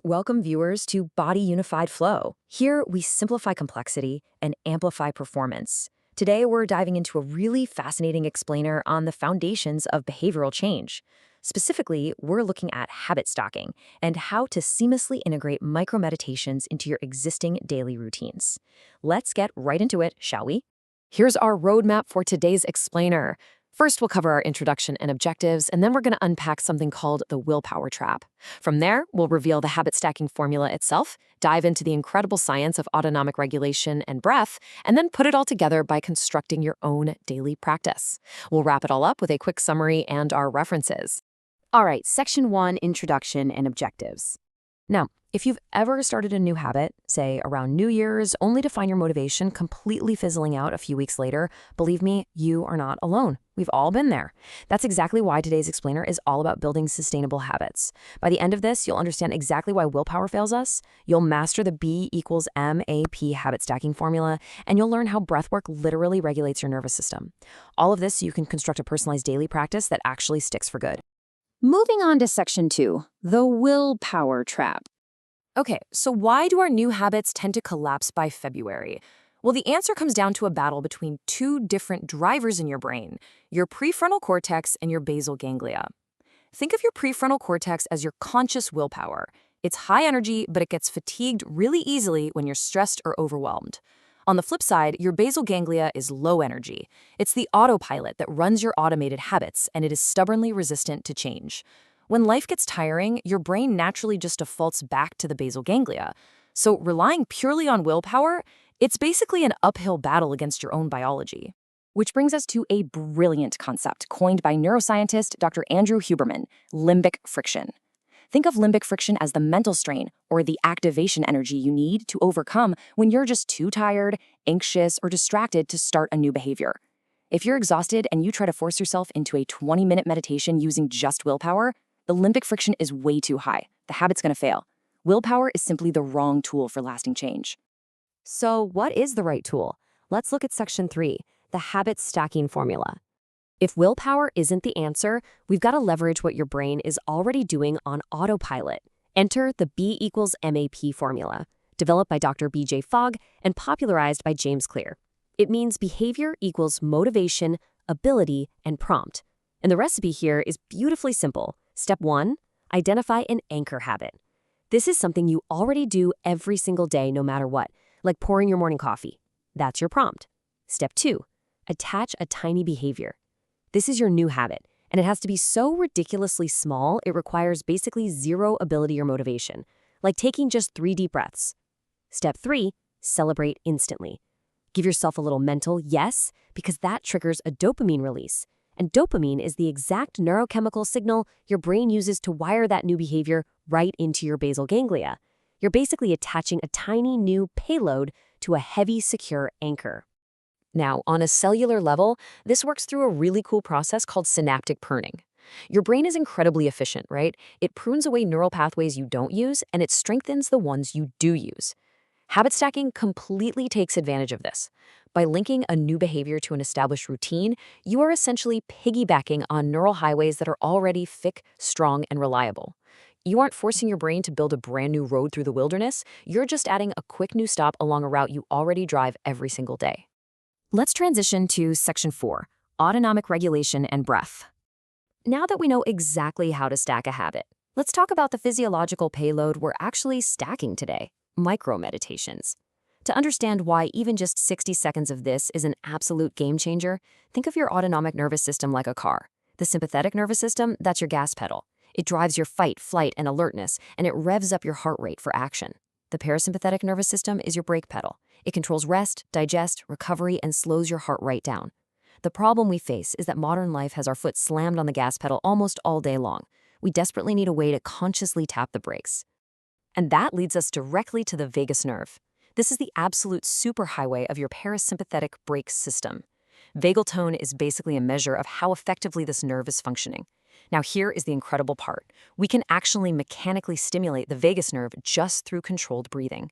Welcome, viewers, to Body Unified Flow. Here, we simplify complexity and amplify performance. Today, we're diving into a really fascinating explainer on the foundations of behavioral change. Specifically, we're looking at habit stacking and how to seamlessly integrate micro meditations into your existing daily routines. Let's get right into it, shall we? Here's our roadmap for today's explainer. First, we'll cover our introduction and objectives, and then we're going to unpack something called the Willpower Trap. From there, we'll reveal the habit stacking formula itself, dive into the incredible science of autonomic regulation and breath, and then put it all together by constructing your own daily practice. We'll wrap it all up with a quick summary and our references. All right, Section 1, Introduction and Objectives. Now, if you've ever started a new habit, say around New Year's, only to find your motivation completely fizzling out a few weeks later, believe me, you are not alone. We've all been there. That's exactly why today's explainer is all about building sustainable habits. By the end of this, you'll understand exactly why willpower fails us, you'll master the B=MAP habit stacking formula, and you'll learn how breathwork literally regulates your nervous system. All of this so you can construct a personalized daily practice that actually sticks for good. Moving on to Section 2, the Willpower Trap. Okay, so why do our new habits tend to collapse by February? Well, the answer comes down to a battle between two different drivers in your brain, your prefrontal cortex and your basal ganglia. Think of your prefrontal cortex as your conscious willpower. It's high energy, but it gets fatigued really easily when you're stressed or overwhelmed. On the flip side, your basal ganglia is low energy. It's the autopilot that runs your automated habits, and it is stubbornly resistant to change. When life gets tiring, your brain naturally just defaults back to the basal ganglia. So relying purely on willpower, it's basically an uphill battle against your own biology. Which brings us to a brilliant concept coined by neuroscientist Dr. Andrew Huberman, limbic friction. Think of limbic friction as the mental strain or the activation energy you need to overcome when you're just too tired, anxious, or distracted to start a new behavior. If you're exhausted and you try to force yourself into a 20-minute meditation using just willpower, the limbic friction is way too high. The habit's going to fail. Willpower is simply the wrong tool for lasting change. So what is the right tool? Let's look at Section 3, the habit stacking formula. If willpower isn't the answer, we've got to leverage what your brain is already doing on autopilot. Enter the B=MAP formula, developed by Dr. B.J. Fogg and popularized by James Clear. It means behavior equals motivation, ability, and prompt. And the recipe here is beautifully simple. Step 1, identify an anchor habit. This is something you already do every single day no matter what, like pouring your morning coffee. That's your prompt. Step 2, attach a tiny behavior. This is your new habit, and it has to be so ridiculously small it requires basically zero ability or motivation, like taking just 3 deep breaths. Step 3, celebrate instantly. Give yourself a little mental yes, because that triggers a dopamine release. And dopamine is the exact neurochemical signal your brain uses to wire that new behavior right into your basal ganglia. You're basically attaching a tiny new payload to a heavy, secure anchor. Now, on a cellular level, this works through a really cool process called synaptic pruning. Your brain is incredibly efficient, right? It prunes away neural pathways you don't use, and it strengthens the ones you do use. Habit stacking completely takes advantage of this. By linking a new behavior to an established routine, you are essentially piggybacking on neural highways that are already thick, strong, and reliable. You aren't forcing your brain to build a brand new road through the wilderness, you're just adding a quick new stop along a route you already drive every single day. Let's transition to Section 4, autonomic regulation and breath. Now that we know exactly how to stack a habit, let's talk about the physiological payload we're actually stacking today, micro-meditations. To understand why even just 60 seconds of this is an absolute game changer, think of your autonomic nervous system like a car. The sympathetic nervous system, that's your gas pedal. It drives your fight, flight, and alertness, and it revs up your heart rate for action. The parasympathetic nervous system is your brake pedal. It controls rest, digest, recovery, and slows your heart rate down. The problem we face is that modern life has our foot slammed on the gas pedal almost all day long. We desperately need a way to consciously tap the brakes. And that leads us directly to the vagus nerve. This is the absolute superhighway of your parasympathetic brake system. Vagal tone is basically a measure of how effectively this nerve is functioning. Now here is the incredible part. We can actually mechanically stimulate the vagus nerve just through controlled breathing.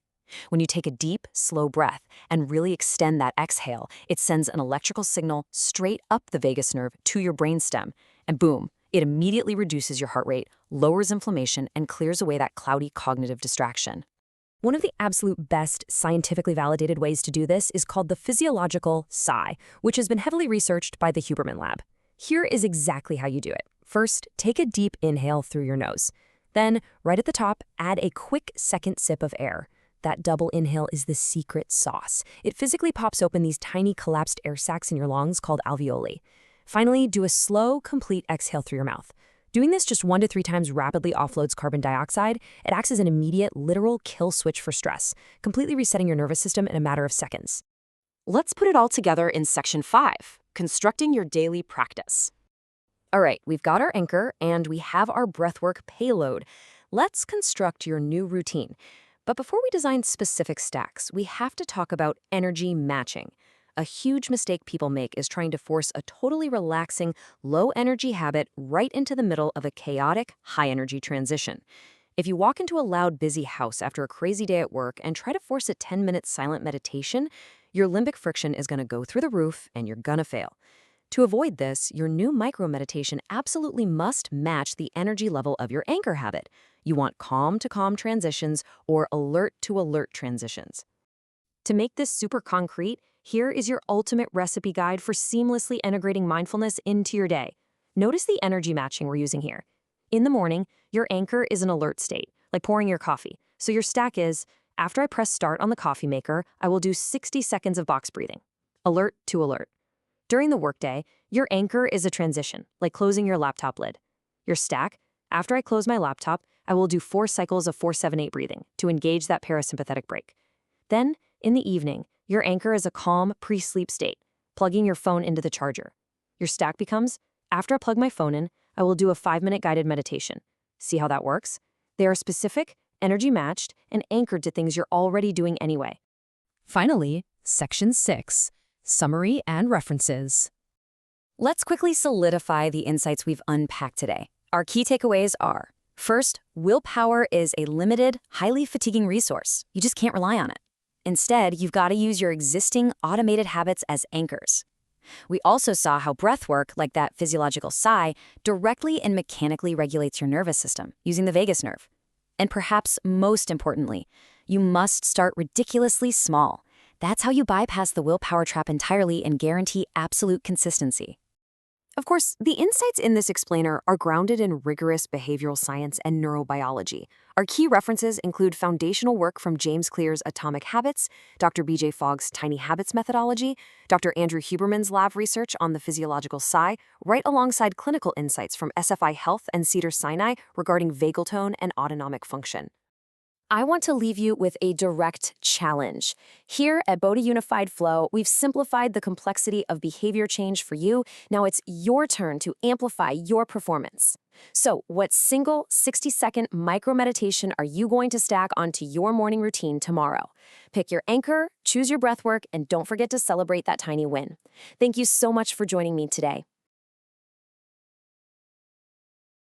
When you take a deep, slow breath and really extend that exhale, it sends an electrical signal straight up the vagus nerve to your brainstem, and boom, It immediately reduces your heart rate, lowers inflammation, and clears away that cloudy cognitive distraction. One of the absolute best scientifically validated ways to do this is called the Physiological Sigh, which has been heavily researched by the Huberman Lab. Here is exactly how you do it. First, take a deep inhale through your nose. Then, right at the top, add a quick second sip of air. That double inhale is the secret sauce. It physically pops open these tiny collapsed air sacs in your lungs called alveoli. Finally, do a slow, complete exhale through your mouth. Doing this just 1 to 3 times rapidly offloads carbon dioxide. It acts as an immediate, literal kill switch for stress, completely resetting your nervous system in a matter of seconds. Let's put it all together in Section 5, Constructing Your Daily Practice. All right, we've got our anchor and we have our breathwork payload. Let's construct your new routine. But before we design specific stacks, we have to talk about energy matching. A huge mistake people make is trying to force a totally relaxing, low-energy habit right into the middle of a chaotic, high-energy transition. If you walk into a loud, busy house after a crazy day at work and try to force a 10-minute silent meditation, your limbic friction is going to go through the roof and you're going to fail. To avoid this, your new micro-meditation absolutely must match the energy level of your anchor habit. You want calm-to-calm transitions or alert-to-alert transitions. To make this super concrete, here is your ultimate recipe guide for seamlessly integrating mindfulness into your day. Notice the energy matching we're using here. In the morning, your anchor is an alert state, like pouring your coffee. So your stack is, after I press start on the coffee maker, I will do 60 seconds of box breathing. Alert to alert. During the workday, your anchor is a transition, like closing your laptop lid. Your stack, after I close my laptop, I will do 4 cycles of 4-7-8 breathing to engage that parasympathetic break. Then, in the evening, your anchor is a calm, pre-sleep state, plugging your phone into the charger. Your stack becomes, after I plug my phone in, I will do a 5-minute guided meditation. See how that works? They are specific, energy-matched, and anchored to things you're already doing anyway. Finally, Section 6, Summary and References. Let's quickly solidify the insights we've unpacked today. Our key takeaways are, first, willpower is a limited, highly fatiguing resource. You just can't rely on it. Instead, you've got to use your existing automated habits as anchors. We also saw how breathwork, like that physiological sigh, directly and mechanically regulates your nervous system, using the vagus nerve. And perhaps most importantly, you must start ridiculously small. That's how you bypass the willpower trap entirely and guarantee absolute consistency. Of course, the insights in this explainer are grounded in rigorous behavioral science and neurobiology. Our key references include foundational work from James Clear's Atomic Habits, Dr. B.J. Fogg's Tiny Habits methodology, Dr. Andrew Huberman's lab research on the physiological sigh, right alongside clinical insights from SFI Health and Cedars-Sinai regarding vagal tone and autonomic function. I want to leave you with a direct challenge. Here at Bodhi Unified Flow, we've simplified the complexity of behavior change for you. Now it's your turn to amplify your performance. So, what single 60-second micro-meditation are you going to stack onto your morning routine tomorrow? Pick your anchor, choose your breathwork, and don't forget to celebrate that tiny win. Thank you so much for joining me today.